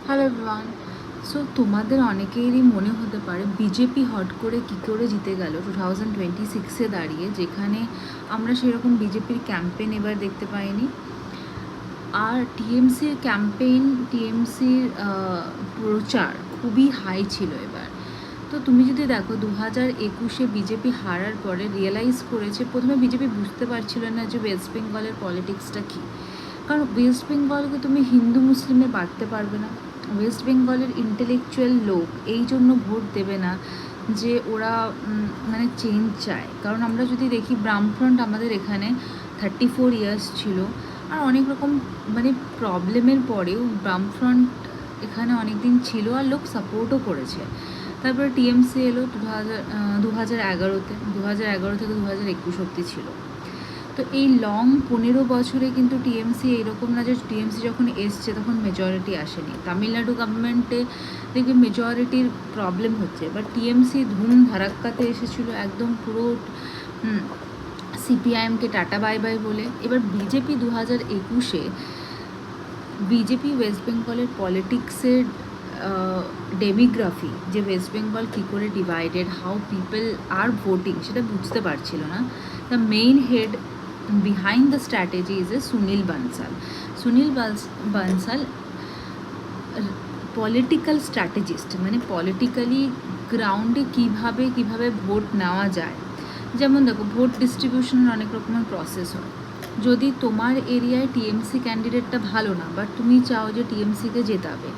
Hello everyone. So তোমাদের অনেকেরই মনে হতে পারে বিজেপি হট করে কী করে জিতে গেল 2026-এ দাঁড়িয়ে, যেখানে আমরা সেরকম বিজেপির ক্যাম্পেইন এবার দেখতে পাইনি। আর টিএমসির ক্যাম্পেইন, টিএমসির প্রচার খুবই হাই ছিল এবার। তো তুমি যদি দেখো 2021-এ বিজেপি হারার পরে রিয়েলাইজ করেছে, প্রথমে বিজেপি বুঝতে পারছিল না যে ওয়েস্ট বেঙ্গলের পলিটিক্সটা কী। কারণ ওয়েস্ট বেঙ্গলকে তুমি হিন্দু মুসলিমে বাঁটতে পারবে না। ওয়েস্ট বেঙ্গলের ইন্টেলেকচুয়াল লোক এই জন্য ভোট দেবে না যে ওরা মানে চেঞ্জ চায়। কারণ আমরা যদি দেখি বামফ্রন্ট আমাদের এখানে 34 ইয়ার্স ছিল, আর অনেক রকম মানে প্রবলেমের পরেও বামফ্রন্ট এখানে অনেক দিন ছিল আর লোক সাপোর্টও করেছে। তারপরে টিএমসি এলো 2011-তে, 2011 থেকে 2021 অব্দি ছিল। তো এই লং 15 বছরে কিন্তু টিএমসি এইরকম না যে টিএমসি যখন এসছে তখন মেজরিটি আসেনি। তামিলনাড়ু গভর্নমেন্টে দেখবে মেজরিটির প্রবলেম হচ্ছে, বাট টিএমসি ধুম ধারাক্কাতে এসেছিলো একদম পুরো সিপিআইএমকে টাটা বাই বাই বলে। এবার বিজেপি 2021-এ বিজেপি ওয়েস্ট বেঙ্গলের পলিটিক্সের ডেমোগ্রাফি, যে ওয়েস্ট বেঙ্গল কী করে divided, how people are voting, সেটা বুঝতে পারছিল না। The main head behind the strategy is Sunil Bansal. Sunil Bansal political strategist, মানে পলিটিক্যালি গ্রাউন্ডে কীভাবে ভোট নেওয়া যায়। যেমন দেখো, ভোট ডিস্ট্রিবিউশনের অনেক রকমের প্রসেস হয়। যদি তোমার এরিয়ায় টিএমসি ক্যান্ডিডেটটা ভালো না, বাট তুমি চাও যে টিএমসিকে জেতাবে,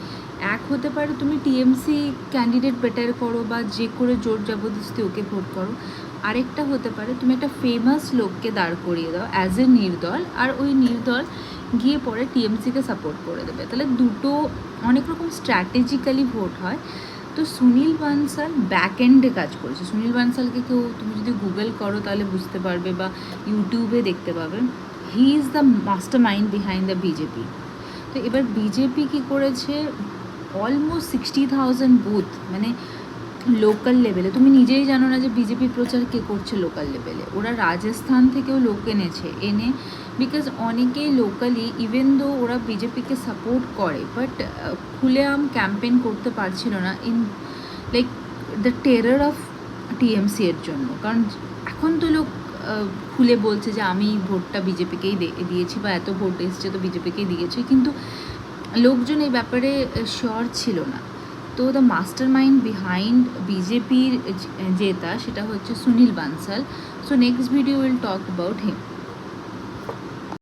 এক হতে পারে তুমি টিএমসি ক্যান্ডিডেট বেটার করো বা যে করে জোর জবরদস্তি ওকে ভোট করো। আরেকটা হতে পারে তুমি একটা ফেমাস লোককে দাঁড় করিয়ে দাও অ্যাজ এ নির্দল, আর ওই নির্দল গিয়ে পরে টিএমসিকে সাপোর্ট করে দেবে। তাহলে দুটো অনেক রকম স্ট্র্যাটেজিক্যালি ভোট হয়। তো সুনীল বানসাল ব্যাক এন্ডে কাজ করেছে। সুনীল বানসালকে তুমি যদি গুগল করো তাহলে বুঝতে পারবে, বা ইউটিউবে দেখতে পাবে। He is the master mind behind the BJP. তো এবার বিজেপি কী করেছে, অলমোস্ট 60,000 বুথ, মানে লোকাল লেভেলে, তুমি নিজেই জানো না যে বিজেপি প্রচার কে করছে লোকাল লেভেলে। ওরা রাজস্থান থেকেও লোক এনে বিকজ অনেকেই লোকালি, ইভেন দো ওরা বিজেপিকে সাপোর্ট করে, বাট খুলেআম ক্যাম্পেইন করতে পারছিল না in like the terror of TMC এর জন্য। কারণ এখন তো লোক খুলে বলছে যে আমি ভোটটা বিজেপিকেই দিয়েছি, বা এত ভোট এসছে তো বিজেপিকেই দিয়েছি, কিন্তু লোকজন এই ব্যাপারে শিওর ছিল না। তো দ্য মাস্টার মাইন্ড বিহাইন্ড বিজেপির যেটা, সেটা হচ্ছে Sunil Bansal. So next video will talk about him.